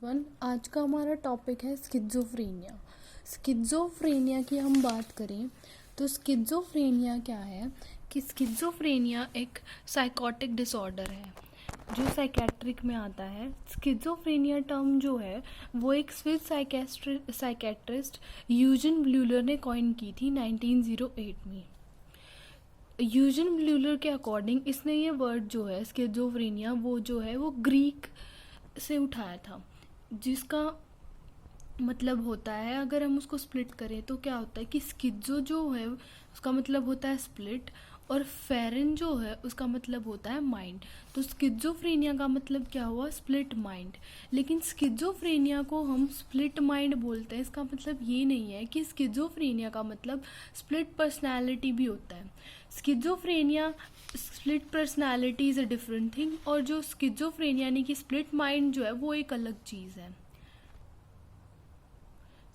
Everyone, आज का हमारा टॉपिक है स्किज़ोफ्रेनिया। स्किज़ोफ्रेनिया की हम बात करें तो स्किज़ोफ्रेनिया क्या है कि स्किज़ोफ्रेनिया एक साइकोटिक डिसऑर्डर है जो साइकेट्रिक में आता है। स्किज़ोफ्रेनिया टर्म जो है वो एक स्विस साइकेट्रिस्ट यूजन ब्लूलर ने कॉइन की थी 1908 में। यूजन ब्लूलर के अकॉर्डिंग इसने ये वर्ड जो है स्किज़ोफ्रेनिया वो जो है वो ग्रीक से उठाया था, जिसका मतलब होता है, अगर हम उसको स्प्लिट करें तो क्या होता है कि स्किज़ो जो है उसका मतलब होता है स्प्लिट, और फेरन जो है उसका मतलब होता है माइंड। तो स्किज़ोफ्रेनिया का मतलब क्या हुआ, स्प्लिट माइंड। लेकिन स्किज़ोफ्रेनिया को हम स्प्लिट माइंड बोलते हैं, इसका मतलब ये नहीं है कि स्किज़ोफ्रेनिया का मतलब स्प्लिट पर्सनैलिटी भी होता है। Schizophrenia split personality is a different thing, और जो स्किज़ोफ्रेनिया यानी कि स्प्लिट माइंड जो है वो एक अलग चीज़ है।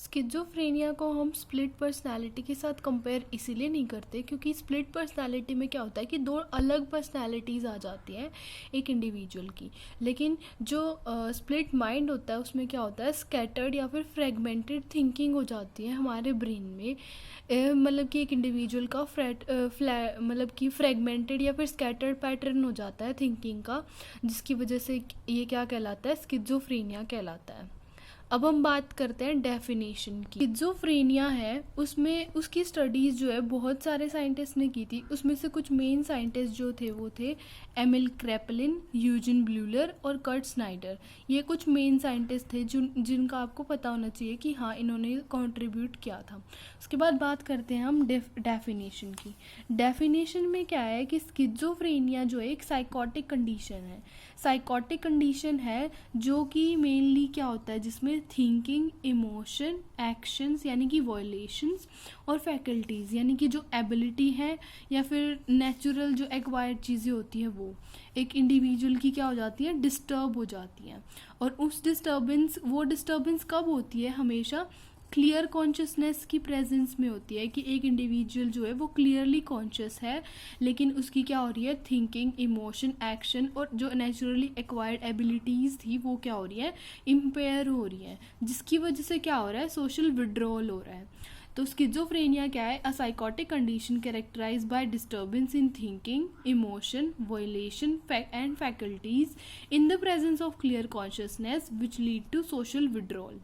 स्किज़ोफ्रेनिया को हम स्प्लिट पर्सनालिटी के साथ कंपेयर इसीलिए नहीं करते क्योंकि स्प्लिट पर्सनालिटी में क्या होता है कि दो अलग पर्सनालिटीज़ आ जाती हैं एक इंडिविजुअल की। लेकिन जो स्प्लिट माइंड होता है उसमें क्या होता है, स्कैटर्ड या फिर फ्रेगमेंटेड थिंकिंग हो जाती है हमारे ब्रेन में। मतलब कि एक इंडिविजुअल का मतलब कि फ्रेगमेंटेड या फिर स्कैटर्ड पैटर्न हो जाता है थिंकिंग का, जिसकी वजह से ये क्या कहलाता है, स्किज़ोफ्रेनिया कहलाता है। अब हम बात करते हैं डेफिनेशन की। स्किज़ोफ्रेनिया है उसमें उसकी स्टडीज़ जो है बहुत सारे साइंटिस्ट ने की थी। उसमें से कुछ मेन साइंटिस्ट जो थे वो थे एमिल क्रेपलिन, यूजिन ब्लूलर और कर्ट स्नाइडर। ये कुछ मेन साइंटिस्ट थे जिनका आपको पता होना चाहिए कि हाँ इन्होंने कंट्रीब्यूट किया था। उसके बाद बात करते हैं हम डेफिनेशन की। डेफिनेशन में क्या है कि स्किज़ोफ्रेनिया जो है एक साइकोटिक कंडीशन है। साइकोटिक कंडीशन है जो कि मेनली क्या होता है, जिसमें थिंकिंग, इमोशन, एक्शंस यानी कि वॉयलेशंस और फैकल्टीज़ यानी कि जो एबिलिटी है या फिर नेचुरल जो एक्वायर्ड चीज़ें होती है वो एक इंडिविजुअल की क्या हो जाती है, डिस्टर्ब हो जाती हैं। और उस डिस्टर्बेंस कब होती है, हमेशा क्लियर कॉन्शियसनेस की प्रेजेंस में होती है कि एक इंडिविजुअल जो है वो क्लियरली कॉन्शियस है, लेकिन उसकी क्या हो रही है, थिंकिंग, इमोशन, एक्शन और जो नेचुरली एक्वायर्ड एबिलिटीज़ थी वो क्या हो रही है, इम्पेयर हो रही है, जिसकी वजह से क्या हो रहा है, सोशल विड्रॉल हो रहा है। तो स्किज़ोफ्रेनिया क्या है, a psychotic condition characterised by disturbance in thinking, emotion, violation and faculties in the presence of clear consciousness which lead to social withdrawal.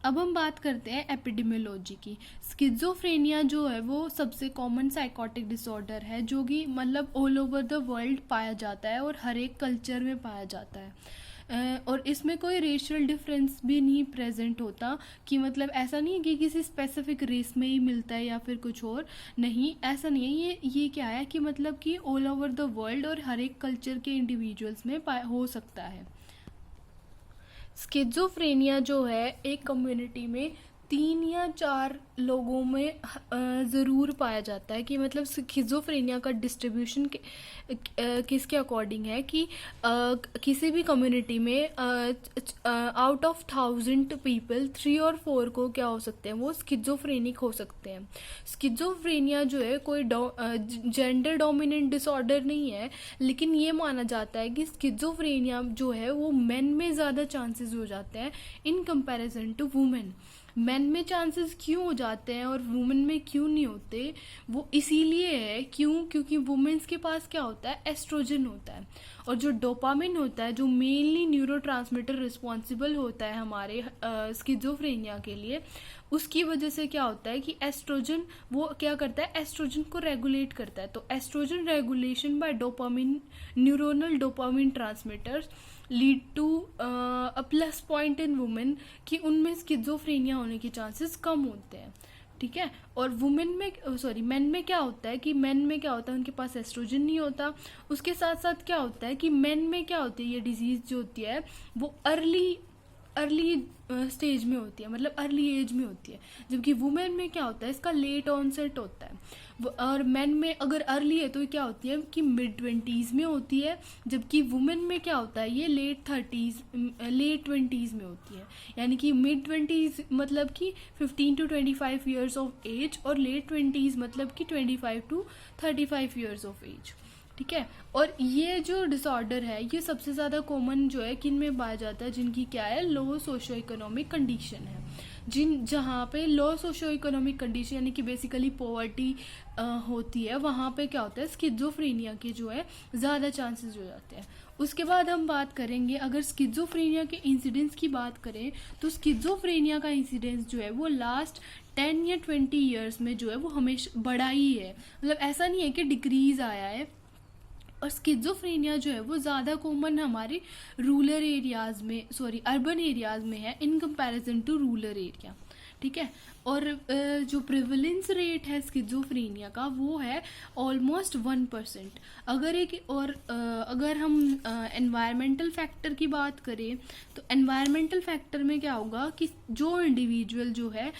अब हम बात करते हैं एपिडेमियोलॉजी की। स्किज़ोफ्रेनिया जो है वो सबसे कॉमन साइकोटिक डिसऑर्डर है जो कि मतलब ऑल ओवर द वर्ल्ड पाया जाता है और हर एक कल्चर में पाया जाता है। और इसमें कोई रेशियल डिफरेंस भी नहीं प्रेजेंट होता कि मतलब ऐसा नहीं है कि किसी स्पेसिफिक रेस में ही मिलता है या फिर कुछ और, नहीं ऐसा नहीं है। ये क्या है कि मतलब कि ऑल ओवर द वर्ल्ड और हर एक कल्चर के इंडिविजुअल्स में हो सकता है। स्किज़ोफ्रेनिया जो है एक कम्युनिटी में 3 या 4 लोगों में ज़रूर पाया जाता है कि मतलब स्किज़ोफ्रेनिया का डिस्ट्रीब्यूशन किसके अकॉर्डिंग है कि किसी भी कम्युनिटी में आउट ऑफ 1000 पीपल 3 और 4 को क्या हो सकते हैं, वो स्किज़ोफ्रेनिक हो सकते हैं। स्किज़ोफ्रेनिया जो है कोई जेंडर डोमिनेंट डिसऑर्डर नहीं है, लेकिन ये माना जाता है कि स्किज़ोफ्रेनिया जो है वो मेन में ज़्यादा चांसेस हो जाते हैं in comparison to women. Men में चांसेस क्यों हो जाते हैं और वुमेन में क्यों नहीं होते, वो इसीलिए है क्योंकि वुमेन्स के पास क्या होता है, एस्ट्रोजन होता है, और जो डोपामिन होता है जो मेनली न्यूरोट्रांसमीटर रिस्पॉन्सिबल होता है हमारे स्किज़ोफ्रेनिया के लिए, उसकी वजह से क्या होता है कि एस्ट्रोजन वो क्या करता है, एस्ट्रोजन को रेगुलेट करता है। तो oestrogen regulation by dopamine, neuronal dopamine transmitters lead to a plus point in women कि उनमें स्किज़ोफ्रेनिया होने के चांसेस कम होते हैं। ठीक है, और मेन में क्या होता है कि मेन में क्या होता है, उनके पास एस्ट्रोजन नहीं होता। उसके साथ साथ क्या होता है कि मेन में क्या होती है, ये डिजीज़ जो होती है वो अर्ली स्टेज में होती है, मतलब अर्ली एज में होती है, जबकि वुमेन में क्या होता है, इसका लेट ऑनसेट होता है। और मेन में अगर अर्ली है तो ये क्या होती है कि मिड 20s में होती है, जबकि वुमेन में क्या होता है, ये लेट 20s में होती है। यानी कि मिड 20s मतलब कि 15 to 25 ईयर्स ऑफ एज, और लेट 20s मतलब कि 25 to 35 ईयर्स ऑफ एज। ठीक है। और ये जो डिसऑर्डर है ये सबसे ज़्यादा कॉमन जो है किन में पाया जाता है, जिनकी क्या है, लो सोशो इकोनॉमिक कंडीशन है, जहाँ पे लो सोशो इकोनॉमिक कंडीशन यानी कि बेसिकली पॉवर्टी होती है, वहाँ पे क्या होता है, स्किज़ोफ्रेनिया के जो है ज़्यादा चांसेस हो जाते हैं। उसके बाद हम बात करेंगे, अगर स्किज़ोफ्रेनिया के इंसिडेंस की बात करें तो स्किज़ोफ्रेनिया का इंसिडेंस जो है वो लास्ट 10 या 20 ईयर्स में जो है वो हमेशा बढ़ा ही है, मतलब ऐसा नहीं है कि डिक्रीज आया है। और स्किज़ोफ्रेनिया जो है वो ज़्यादा कॉमन हमारे रूरल एरियाज़ में, सॉरी अर्बन एरियाज़ में है in comparison to rural area, ठीक है। और जो प्रिवलेंस रेट है स्किज़ोफ्रेनिया का वो है ऑलमोस्ट 1%। अगर हम एनवायरमेंटल फैक्टर की बात करें तो एनवायरमेंटल फैक्टर में क्या होगा कि जो इंडिविजुअल जो है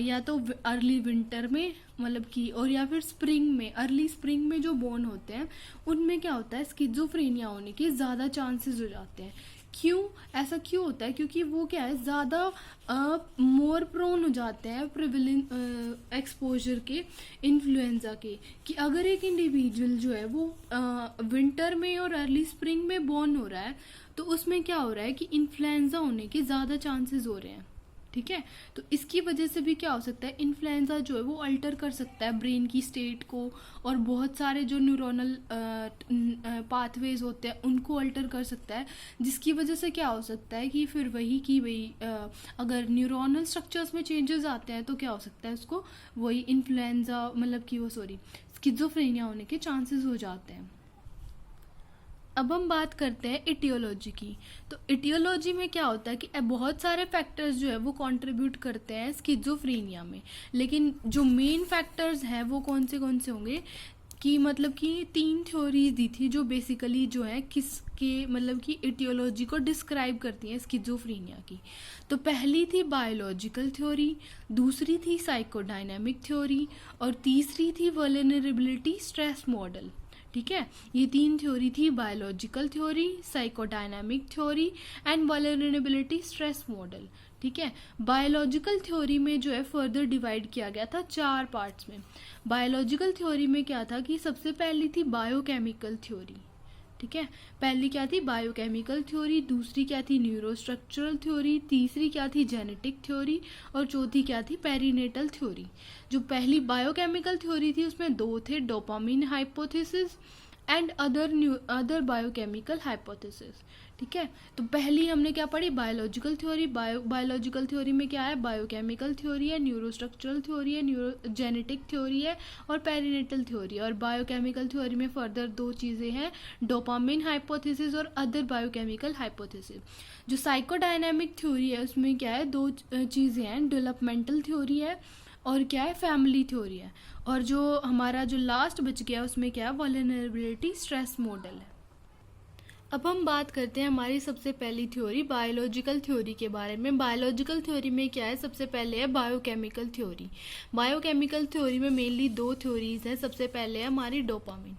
या तो अर्ली विंटर में मतलब कि, और या फिर स्प्रिंग में, अर्ली स्प्रिंग में जो बोर्न होते हैं उनमें क्या होता है, स्किज़ोफ्रेनिया होने के ज़्यादा चांसेस हो जाते हैं। क्यों ऐसा क्यों होता है, क्योंकि वो क्या है, ज़्यादा मोर प्रोन हो जाते हैं प्रिविलेंस एक्सपोजर के, इन्फ्लुएंजा के, कि अगर एक इंडिविजुअल जो है वो विंटर में और अर्ली स्प्रिंग में बॉर्न हो रहा है तो उसमें क्या हो रहा है कि इन्फ्लुएंजा होने के ज़्यादा चांसेस हो रहे हैं, ठीक है। तो इसकी वजह से भी क्या हो सकता है, इन्फ्लुएंजा जो है वो अल्टर कर सकता है ब्रेन की स्टेट को, और बहुत सारे जो न्यूरोनल पाथवेज होते हैं उनको अल्टर कर सकता है, जिसकी वजह से क्या हो सकता है कि फिर वही अगर न्यूरोनल स्ट्रक्चर्स में चेंजेस आते हैं तो क्या हो सकता है, उसको वही इन्फ्लुएंजा मतलब कि वो स्किज़ोफ्रेनिया होने के चांसेस हो जाते हैं। अब हम बात करते हैं इटियोलॉजी की। तो इटियोलॉजी में क्या होता है कि बहुत सारे फैक्टर्स जो है वो कंट्रीब्यूट करते हैं स्किज़ोफ्रेनिया में, लेकिन जो मेन फैक्टर्स हैं वो कौन से होंगे कि मतलब कि 3 थ्योरीज दी थी जो बेसिकली जो है किसके मतलब कि इटियोलॉजी को डिस्क्राइब करती हैं स्किज़ोफ्रेनिया की। तो पहली थी बायोलॉजिकल थ्योरी, दूसरी थी साइकोडायनामिक थ्योरी, और तीसरी थी वल्नरेबिलिटी स्ट्रेस मॉडल, ठीक है। ये 3 थ्योरी थी, biological theory, psychodynamic theory and vulnerability stress model, ठीक है। बायोलॉजिकल थ्योरी में जो है फर्दर डिवाइड किया गया था 4 पार्ट्स में। बायोलॉजिकल थ्योरी में क्या था कि सबसे पहली थी बायोकेमिकल थ्योरी, ठीक है। पहली क्या थी, बायोकेमिकल थ्योरी, दूसरी क्या थी, न्यूरोस्ट्रक्चरल थ्योरी, तीसरी क्या थी, जेनेटिक थ्योरी, और चौथी क्या थी, पेरिनेटल थ्योरी। जो पहली बायोकेमिकल थ्योरी थी उसमें 2 थे, dopamine hypothesis and other biochemical hypothesis, ठीक है। तो पहली हमने क्या पढ़ी, बायोलॉजिकल थ्योरी। बायोलॉजिकल थ्योरी में क्या है, बायोकेमिकल थ्योरी है, न्यूरोस्ट्रक्चरल थ्योरी है, जेनेटिक थ्योरी है और पेरिनेटल थ्योरी है। और बायोकेमिकल थ्योरी में फर्दर 2 चीज़ें हैं, डोपामिन हाइपोथेसिस और अदर बायोकेमिकल हाइपोथेसिस। जो साइकोडायनामिक थ्योरी है उसमें क्या है, 2 चीज़ें हैं, डेवलपमेंटल थ्योरी है और क्या है, फैमिली थ्योरी है। और जो हमारा जो लास्ट बच गया उसमें क्या है, वल्नरेबिलिटी स्ट्रेस मॉडल है। अब हम बात करते हैं हमारी सबसे पहली थ्योरी बायोलॉजिकल थ्योरी के बारे में। बायोलॉजिकल थ्योरी में क्या है, सबसे पहले है बायोकेमिकल थ्योरी। बायोकेमिकल थ्योरी में मेनली 2 थ्योरीज है। सबसे पहले है हमारी डोपामिन।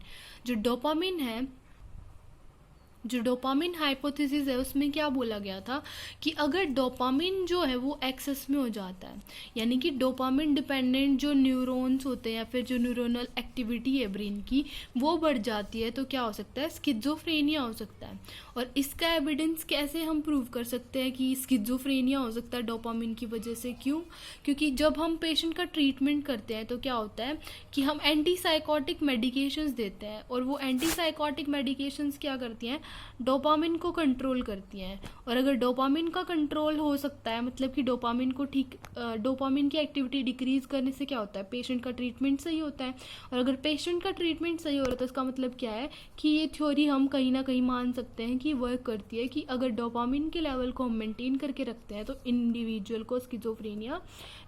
जो डोपामिन हाइपोथेसिस है उसमें क्या बोला गया था कि अगर डोपामिन जो है वो एक्सेस में हो जाता है, यानी कि डोपामिन डिपेंडेंट जो न्यूरॉन्स होते हैं या फिर जो न्यूरोनल एक्टिविटी है ब्रेन की वो बढ़ जाती है, तो क्या हो सकता है, स्किज़ोफ्रेनिया हो सकता है। और इसका एविडेंस कैसे हम प्रूव कर सकते हैं कि स्किज़ोफ्रेनिया हो सकता है डोपामिन की वजह से? क्योंकि जब हम पेशेंट का ट्रीटमेंट करते हैं तो क्या होता है कि हम एंटीसाइकोटिक मेडिकेशंस देते हैं, और वो एंटीसाइकोटिक मेडिकेशंस क्या करती हैं, डोपामिन को कंट्रोल करती हैं। और अगर डोपामिन का कंट्रोल हो सकता है, मतलब कि डोपामिन की एक्टिविटी डिक्रीज करने से क्या होता है, पेशेंट का ट्रीटमेंट सही होता है। और अगर पेशेंट का ट्रीटमेंट सही हो रहा है तो इसका मतलब क्या है कि ये थ्योरी हम कहीं ना कहीं मान सकते हैं कि वर्क करती है, कि अगर डोपामिन के लेवल को हम मेंटेन करके रखते हैं तो इंडिविजुअल को स्किज़ोफ्रेनिया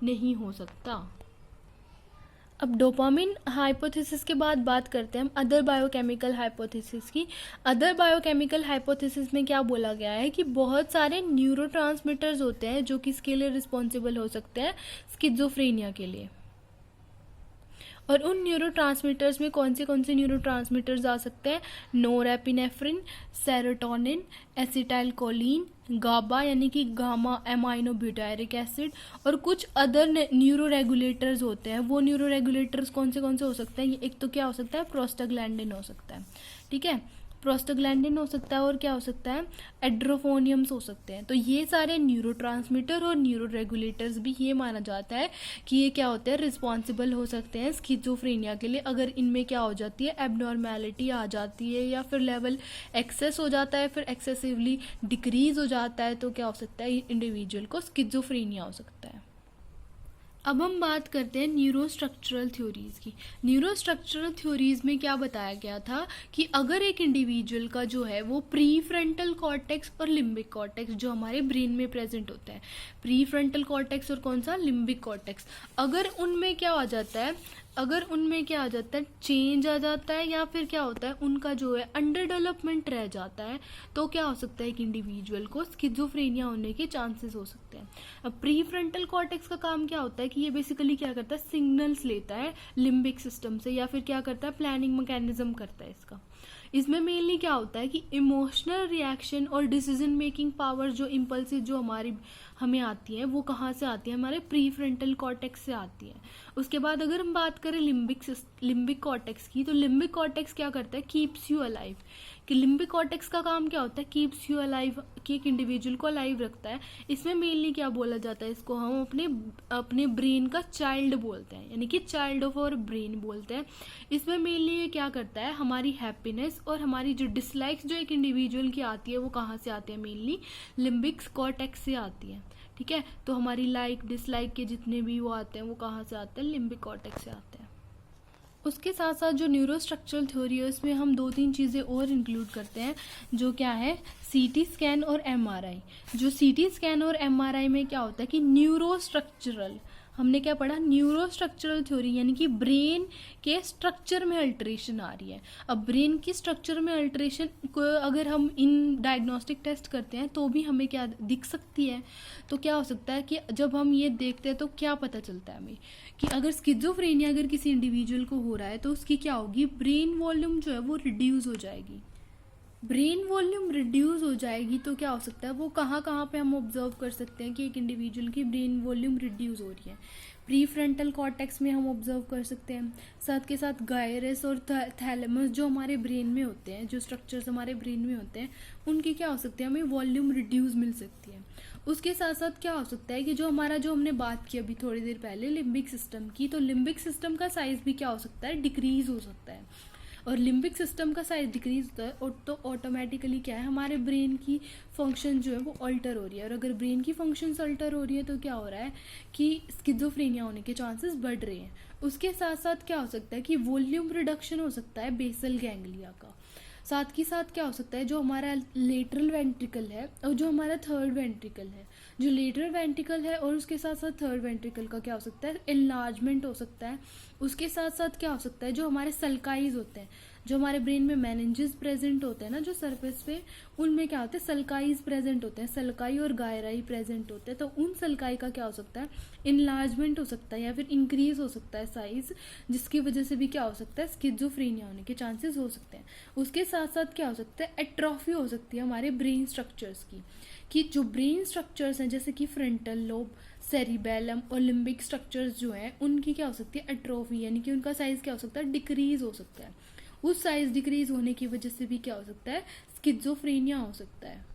नहीं हो सकता। अब डोपामिन हाइपोथेसिस के बाद बात करते हैं हम अदर बायोकेमिकल हाइपोथेसिस की। अदर बायोकेमिकल हाइपोथेसिस में क्या बोला गया है कि बहुत सारे न्यूरोट्रांसमीटर्स होते हैं जो किसके लिए रिस्पॉन्सिबल हो सकते हैं, स्किज़ोफ्रेनिया के लिए। और उन न्यूरोट्रांसमीटर्स में कौन से न्यूरोट्रांसमीटर्स आ सकते हैं? नोरेपिनेफ्रिन, सेरोटोनिन, एसिटाइलकोलिन, गाबा यानी कि गामा एमाइनो ब्यूटायरिक एसिड, और कुछ अदर न्यूरो रेगुलेटर्स होते हैं। वो न्यूरो रेगुलेटर्स कौन से हो सकते हैं? एक तो क्या हो सकता है? प्रोस्टाग्लैंडिन हो सकता है, ठीक है, प्रोस्टाग्लैंडिन हो सकता है, और क्या हो सकता है? एड्रोफोनियम्स हो सकते हैं। तो ये सारे न्यूरोट्रांसमीटर और न्यूरो रेगुलेटर्स भी ये माना जाता है कि ये क्या होते हैं? रिस्पॉन्सिबल हो सकते हैं स्किज़ोफ्रेनिया के लिए। अगर इनमें क्या हो जाती है? एबनॉर्मेलिटी आ जाती है, या फिर लेवल एक्सेस हो जाता है, फिर एक्सेसिवली डिक्रीज हो जाता है, तो क्या हो सकता है? इंडिविजुअल को स्किज़ोफ्रेनिया हो सकता है। अब हम बात करते हैं न्यूरोस्ट्रक्चरल थ्योरीज की। न्यूरोस्ट्रक्चरल थ्योरीज में क्या बताया गया था कि अगर एक इंडिविजुअल का जो है वो प्री फ्रंटल कॉर्टेक्स और लिम्बिक कॉर्टेक्स जो हमारे ब्रेन में प्रेजेंट होता है, प्री फ्रंटल कॉर्टेक्स और कौन सा? लिम्बिक कॉर्टेक्स, अगर उनमें क्या आ जाता है? चेंज आ जाता है, या फिर क्या होता है? उनका जो है अंडर डेवलपमेंट रह जाता है, तो क्या हो सकता है? एक इंडिविजुअल को स्किज़ोफ्रेनिया होने के चांसेस हो सकते हैं। अब प्री फ्रंटल कॉर्टेक्स का काम क्या होता है कि ये बेसिकली क्या करता है? सिग्नल्स लेता है लिम्बिक सिस्टम से, या फिर क्या करता है? प्लानिंग मैकेनिज्म करता है इसका। इसमें मेनली क्या होता है कि इमोशनल रिएक्शन और डिसीजन मेकिंग पावर, जो इम्पल्सिव जो हमें आती है, वो कहाँ से आती है? हमारे प्री फ्रंटल कॉर्टेक्स से आती है। उसके बाद अगर हम बात करें लिम्बिक कॉर्टेक्स की, तो लिम्बिक कॉर्टेक्स क्या करता है? Keeps you alive. कि लिम्बिक कॉर्टेक्स का काम क्या होता है? कीप्स यू अलाइव, कि एक इंडिविजुअल को अलाइव रखता है। इसमें मेनली क्या बोला जाता है? इसको हम अपने ब्रेन का चाइल्ड बोलते हैं, यानी कि चाइल्ड ऑफ आवर ब्रेन बोलते हैं। इसमें मेनली ये क्या करता है? हमारी हैप्पीनेस और हमारी जो डिसलाइक्स जो एक इंडिविजुअल की आती है, वो कहाँ से आती है? मेनली लिम्बिक कॉर्टेक्स से आती है, ठीक है। तो हमारी लाइक डिसलाइक के जितने भी वो आते हैं, वो कहाँ से आते हैं? लिम्बिक कॉर्टेक्स से आते हैं। उसके साथ साथ जो न्यूरोस्ट्रक्चरल थ्योरी है, उसमें हम 2-3 चीज़ें और इंक्लूड करते हैं, जो क्या है? सीटी स्कैन और एमआरआई। जो सीटी स्कैन और एमआरआई में क्या होता है कि न्यूरोस्ट्रक्चरल, हमने क्या पढ़ा? न्यूरोस्ट्रक्चरल थ्योरी, यानी कि ब्रेन के स्ट्रक्चर में अल्टरेशन आ रही है। अब ब्रेन की स्ट्रक्चर में अल्टरेशन को अगर हम इन डायग्नोस्टिक टेस्ट करते हैं तो भी हमें क्या दिख सकती है? तो क्या हो सकता है कि जब हम ये देखते हैं तो क्या पता चलता है हमें कि अगर स्किज़ोफ्रेनिया अगर किसी इंडिविजुअल को हो रहा है, तो उसकी क्या होगी? ब्रेन वॉल्यूम जो है वो रिड्यूस हो जाएगी। ब्रेन वॉल्यूम रिड्यूस हो जाएगी तो क्या हो सकता है? वो कहाँ पे हम ऑब्जर्व कर सकते हैं कि एक इंडिविजुअल की ब्रेन वॉल्यूम रिड्यूस हो रही है? प्री फ्रंटल कॉर्टेक्स में हम ऑब्जर्व कर सकते हैं। साथ के साथ गायरस और थैलेमस जो हमारे ब्रेन में होते हैं, जो स्ट्रक्चर्स हमारे ब्रेन में होते हैं, उनकी क्या हो सकती है? हमें वॉल्यूम रिड्यूस मिल सकती है। उसके साथ साथ क्या हो सकता है कि जो हमने बात की अभी थोड़ी देर पहले लिम्बिक सिस्टम की, तो लिम्बिक सिस्टम का साइज भी क्या हो सकता है? डिक्रीज हो सकता है। और लिम्बिक सिस्टम का साइज डिक्रीज होता है, और तो ऑटोमेटिकली क्या है? हमारे ब्रेन की फंक्शन जो है वो अल्टर हो रही है, और अगर ब्रेन की फंक्शंस अल्टर हो रही है तो क्या हो रहा है कि स्किज़ोफ्रेनिया होने के चांसेस बढ़ रहे हैं। उसके साथ साथ क्या हो सकता है कि वॉल्यूम रिडक्शन हो सकता है बेसल गैंग्लिया का। साथ ही साथ क्या हो सकता है? जो हमारा लेटरल वेंट्रिकल है और जो हमारा थर्ड वेंट्रिकल है, जो लेटरल वेंट्रिकल है और उसके साथ साथ थर्ड वेंट्रिकल का क्या हो सकता है? एनलार्जमेंट हो सकता है। उसके साथ साथ क्या हो सकता है? जो हमारे सल्काइज होते हैं, जो हमारे ब्रेन में मेनिंजेस प्रेजेंट होते हैं ना, जो सरफेस पे, उनमें क्या होते हैं? सल्काइज प्रेजेंट होते हैं, सल्काई और गायराई प्रेजेंट होते हैं। तो उन सल्काई का क्या हो सकता है? इनलार्जमेंट हो सकता है, या फिर इंक्रीज हो सकता है साइज, जिसकी वजह से भी क्या हो सकता है? स्किज़ोफ्रेनिया होने के चांसेस हो सकते हैं। उसके साथ साथ क्या हो सकता है? एट्रोफी हो सकती है हमारे ब्रेन स्ट्रक्चर्स की, कि जो ब्रेन स्ट्रक्चर्स हैं जैसे कि फ्रंटल लोब, सेरिबेलम और लिम्बिक स्ट्रक्चर्स जो हैं, उनकी क्या हो सकती है? एट्रोफी, यानी कि उनका साइज क्या हो सकता है? डिक्रीज हो सकता है। उस साइज डिक्रीज होने की वजह से भी क्या हो सकता है? स्किज़ोफ्रेनिया हो सकता है।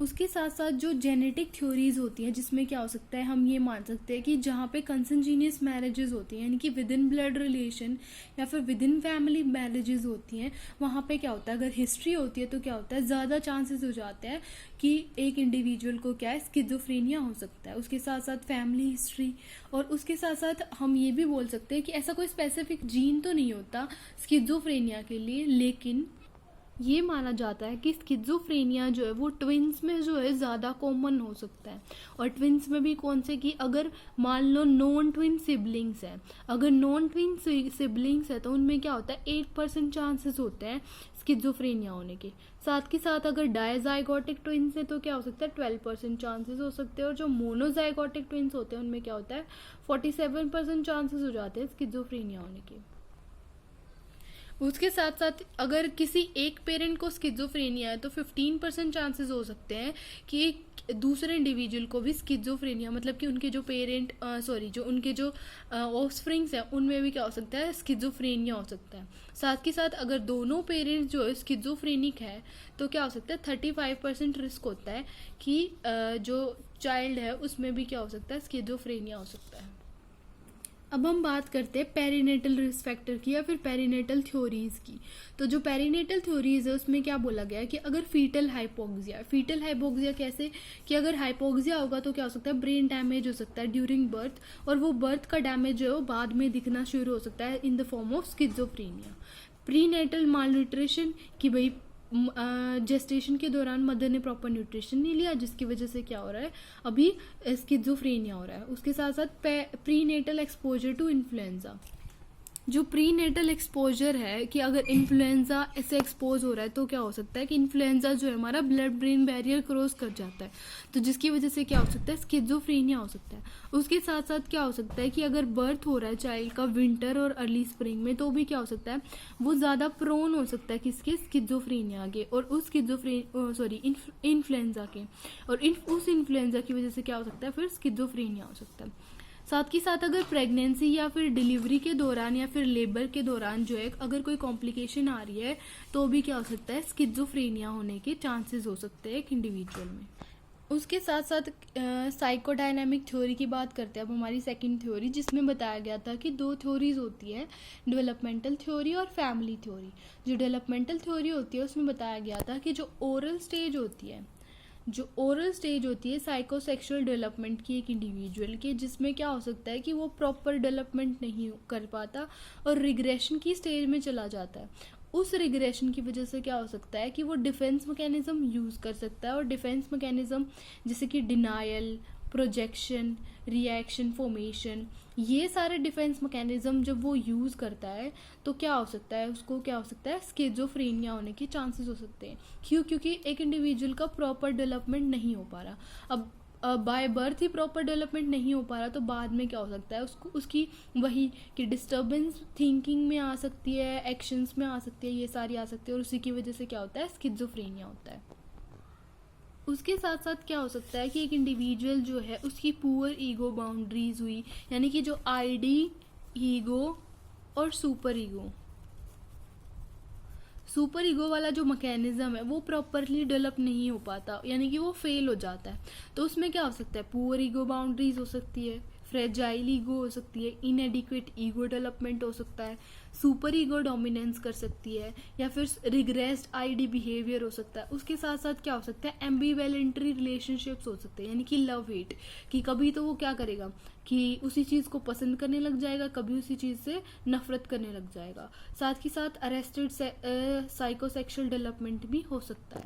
उसके साथ साथ जो जेनेटिक थ्योरीज होती हैं, जिसमें क्या हो सकता है? हम ये मान सकते हैं कि जहाँ पे कंसेंजीनियस मैरिजेस होती हैं, यानी कि विद इन ब्लड रिलेशन या फिर विद इन फैमिली मैरिजेस होती हैं, वहाँ पे क्या होता है? अगर हिस्ट्री होती है तो क्या होता है? ज़्यादा चांसेस हो जाते हैं कि एक इंडिविजुअल को क्या है? स्किज़ोफ्रेनिया हो सकता है। उसके साथ साथ फैमिली हिस्ट्री, और उसके साथ साथ हम ये भी बोल सकते हैं कि ऐसा कोई स्पेसिफिक जीन तो नहीं होता स्किज़ोफ्रेनिया के लिए, लेकिन ये माना जाता है कि स्किज़ोफ्रेनिया जो है वो ट्विंस में जो है ज़्यादा कॉमन हो सकता है। और ट्विंस में भी कौन से? कि अगर मान लो नॉन ट्विन सिबलिंग्स हैं, अगर नॉन ट्विन सिबलिंग्स है तो उनमें क्या होता है? 8% चांसेस होते हैं स्किज़ोफ्रेनिया होने के। साथ के साथ अगर डायजाइगोटिक ट्विंस है तो क्या हो सकता है 12% चांसेस हो सकते हैं, और जो मोनोजाइगोटिक ट्विंस होते हैं उनमें क्या होता है 47% चांसेस हो जाते हैं स्किज़ोफ्रेनिया होने के। उसके साथ साथ अगर किसी एक पेरेंट को स्किज़ोफ्रेनिया है तो 15% चांसेस हो सकते हैं कि दूसरे इंडिविजुअल को भी स्किज़ोफ्रेनिया, मतलब कि उनके जो पेरेंट जो उनके जो ऑफस्प्रिंग्स हैं उनमें भी क्या हो सकता है स्किज़ोफ्रेनिया हो सकता है। साथ के साथ अगर दोनों पेरेंट्स जो है स्किज़ोफ्रेनिक है तो क्या हो सकता है 35% रिस्क होता है कि जो चाइल्ड है उसमें भी क्या हो सकता है स्किज़ोफ्रेनिया हो सकता है। अब हम बात करते हैं पेरिनेटल रिस्क फैक्टर की या फिर पेरिनेटल थ्योरीज की। तो जो पेरिनेटल थ्योरीज है उसमें क्या बोला गया है कि अगर फीटल हाइपोक्सिया कैसे कि अगर हाइपोक्सिया होगा तो क्या हो सकता है ब्रेन डैमेज हो सकता है ड्यूरिंग बर्थ, और वो बर्थ का डैमेज जो है वो बाद में दिखना शुरू हो सकता है in the form of schizophrenia. Prenatal malnutrition कि भाई जेस्टेशन के दौरान मदर ने प्रॉपर न्यूट्रिशन नहीं लिया जिसकी वजह से क्या हो रहा है अभी स्किज़ोफ्रेनिया हो रहा है। उसके साथ साथ प्रीनेटल एक्सपोजर टू इन्फ्लुएंजा। जो प्री नेटल एक्सपोजर है कि अगर इन्फ्लुएंजा से एक्सपोज हो रहा है तो क्या हो सकता है कि इन्फ्लुएंजा जो है हमारा ब्लड ब्रेन बैरियर क्रॉस कर जाता है, तो जिसकी वजह से क्या हो सकता है स्किज़ोफ्रेनिया हो सकता है। उसके साथ साथ क्या हो सकता है कि अगर बर्थ हो रहा है चाइल्ड का विंटर और अर्ली स्प्रिंग में तो भी क्या हो सकता है वो ज़्यादा प्रोन हो सकता है किसके स्किज़ोफ्रेनिया के और उस इन्फ्लुएंजा के, और उस इन्फ्लुएंजा की वजह से क्या हो सकता है फिर स्किज़ोफ्रेनिया हो सकता है। साथ ही साथ अगर प्रेगनेंसी या फिर डिलीवरी के दौरान या फिर लेबर के दौरान जो है अगर कोई कॉम्प्लिकेशन आ रही है तो भी क्या हो सकता है स्किज़ोफ्रेनिया होने के चांसेस हो सकते हैं एक इंडिविजुअल में। उसके साथ साथ साइकोडायनामिक थ्योरी की बात करते हैं अब हमारी सेकंड थ्योरी, जिसमें बताया गया था कि दो थ्योरीज होती है डेवलपमेंटल थ्योरी और फैमिली थ्योरी। जो डेवलपमेंटल थ्योरी होती है उसमें बताया गया था कि जो ओरल स्टेज होती है साइकोसेक्सुअल डेवलपमेंट की एक इंडिविजुअल के, जिसमें क्या हो सकता है कि वो प्रॉपर डेवलपमेंट नहीं कर पाता और रिग्रेशन की स्टेज में चला जाता है। उस रिग्रेशन की वजह से क्या हो सकता है कि वो डिफेंस मैकेनिज्म यूज़ कर सकता है, और डिफेंस मैकेनिज्म जैसे कि डिनायल, प्रोजेक्शन, रिएक्शन, फॉर्मेशन, ये सारे डिफेंस मैकेनिज्म जब वो यूज़ करता है तो क्या हो सकता है उसको क्या हो सकता है स्किज़ोफ्रेनिया होने के चांसेस हो सकते हैं। क्योंकि एक इंडिविजुअल का प्रॉपर डेवलपमेंट नहीं हो पा रहा। अब by birth he proper development नहीं हो पा रहा तो बाद में क्या हो सकता है उसकी वही कि डिस्टर्बेंस थिंकिंग में आ सकती है, एक्शंस में आ सकती है, ये सारी आ सकती है, और उसी की वजह से क्या होता है स्किज़ोफ्रेनिया होता है। उसके साथ साथ क्या हो सकता है कि एक इंडिविजुअल जो है उसकी पुअर ईगो बाउंड्रीज हुई, यानी कि जो आईडी ईगो और सुपर ईगो वाला जो मैकेनिज्म है वो प्रॉपरली डेवलप नहीं हो पाता, यानी कि वो फेल हो जाता है। तो उसमें क्या हो सकता है पुअर ईगो बाउंड्रीज हो सकती है, फ्रेजाइल ईगो हो सकती है, इनएडिक्वेट ईगो डेवलपमेंट हो सकता है, सुपर ईगो डोमिनेंस कर सकती है, या फिर रिग्रेस्ड आईडी बिहेवियर हो सकता है। उसके साथ साथ क्या हो सकता है एम्बिवेलेंटरी रिलेशनशिप्स हो सकते हैं, यानी कि लव हेट, कि कभी तो वो क्या करेगा कि उसी चीज़ को पसंद करने लग जाएगा, कभी उसी चीज़ से नफरत करने लग जाएगा। साथ ही साथ अरेस्टेड साइकोसेक्सुअल डेवलपमेंट भी हो सकता है।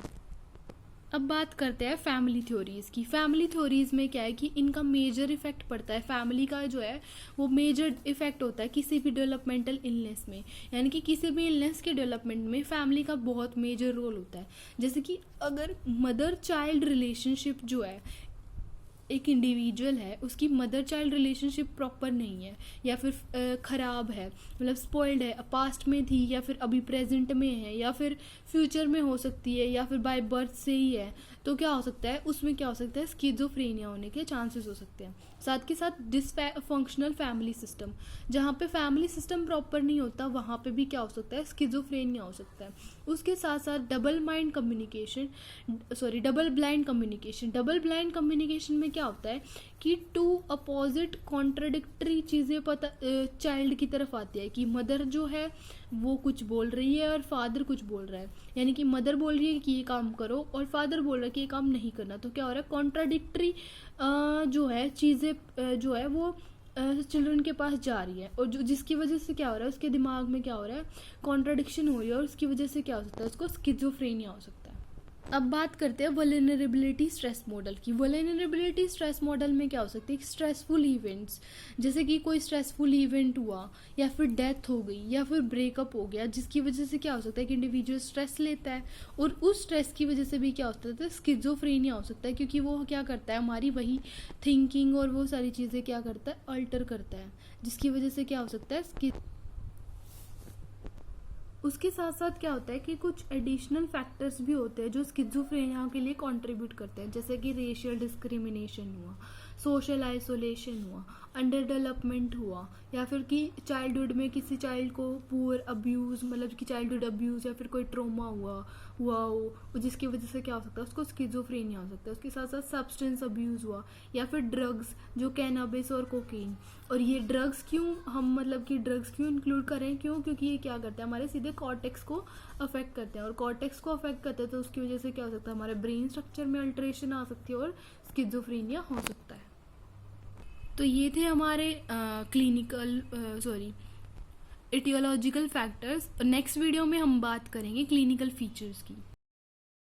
अब बात करते हैं फैमिली थ्योरीज़ की। फैमिली थ्योरीज़ में क्या है कि इनका मेजर इफेक्ट पड़ता है, फैमिली का जो है वो मेजर इफेक्ट होता है किसी भी डेवलपमेंटल इलनेस में, यानी कि किसी भी इलनेस के डेवलपमेंट में फैमिली का बहुत मेजर रोल होता है। जैसे कि अगर मदर चाइल्ड रिलेशनशिप जो है एक इंडिविजुअल है उसकी मदर चाइल्ड रिलेशनशिप प्रॉपर नहीं है या फिर ख़राब है, मतलब स्पॉइल्ड है, पास्ट में थी या फिर अभी प्रेजेंट में है या फिर फ्यूचर में हो सकती है या फिर बाय बर्थ से ही है, तो क्या हो सकता है उसमें क्या हो सकता है स्किज़ोफ्रेनिया होने के चांसेस हो सकते हैं। साथ के साथ डिसफंक्शनल फैमिली सिस्टम, जहाँ पे फैमिली सिस्टम प्रॉपर नहीं होता वहाँ पे भी क्या हो सकता है स्किज़ोफ्रेनिया हो सकता है। उसके साथ साथ डबल ब्लाइंड कम्युनिकेशन में क्या होता है कि टू अपोजिट कॉन्ट्रडिक्टरी चीज़ें चाइल्ड की तरफ आती है, कि मदर जो है वो कुछ बोल रही है और फादर कुछ बोल रहा है, यानी कि मदर बोल रही है कि ये काम करो और फादर बोल रहा है कि ये काम नहीं करना, तो क्या हो रहा है कॉन्ट्राडिक्टरी जो है चीज़ें जो है वो चिल्ड्रन के पास जा रही है, और जो जिसकी वजह से क्या हो रहा है उसके दिमाग में क्या हो रहा है कॉन्ट्राडिक्शन हो रही है, और उसकी वजह से क्या हो सकता है उसको स्किज़ोफ्रेनिया हो सकता है। अब बात करते हैं वल्नरेबिलिटी स्ट्रेस मॉडल की। वल्नरेबिलिटी स्ट्रेस मॉडल में क्या हो सकती है, स्ट्रेसफुल इवेंट्स, जैसे कि कोई स्ट्रेसफुल इवेंट हुआ या फिर डेथ हो गई या फिर ब्रेकअप हो गया, जिसकी वजह से क्या हो सकता है कि इंडिविजुअल स्ट्रेस लेता है, और उस स्ट्रेस की वजह से भी क्या हो सकता है, स्किज़ोफ्रेनिया हो सकता है, क्योंकि वो क्या करता है, हमारी वही थिंकिंग और वो सारी चीज़ें क्या करता है, अल्टर करता है, जिसकी वजह से क्या हो सकता है। उसके साथ साथ क्या होता है कि कुछ एडिशनल फैक्टर्स भी होते हैं जो स्किज़ोफ्रेनिया के लिए कंट्रीब्यूट करते हैं, जैसे कि रेशियल डिस्क्रिमिनेशन हुआ, सोशल आइसोलेशन हुआ, अंडर डेवलपमेंट हुआ, या फिर कि चाइल्डहुड में किसी चाइल्ड को पुअर अब्यूज़, मतलब कि चाइल्डहुड अब्यूज़ या फिर कोई ट्रॉमा हुआ हो, जिसकी वजह से क्या हो सकता है, उसको स्किज़ोफ्रेनिया हो सकता है। उसके साथ साथ सब्सटेंस अब्यूज़ हुआ, या फिर ड्रग्स, जो कैनाबिस और कोकीन। और ये ड्रग्स क्यों हम मतलब कि ड्रग्स क्यों इंक्लूड करें, क्योंकि ये क्या करते हैं, हमारे सीधे कॉर्टेक्स को अफेक्ट करते हैं, और कॉर्टेक्स को अफेक्ट करते हैं तो उसकी वजह से क्या हो सकता है, हमारे ब्रेन स्ट्रक्चर में अल्टरेशन आ सकती है और स्किज़ोफ्रेनिया हो सकता है। तो ये थे हमारे एटियोलॉजिकल फैक्टर्स। नेक्स्ट वीडियो में हम बात करेंगे क्लिनिकल फीचर्स की।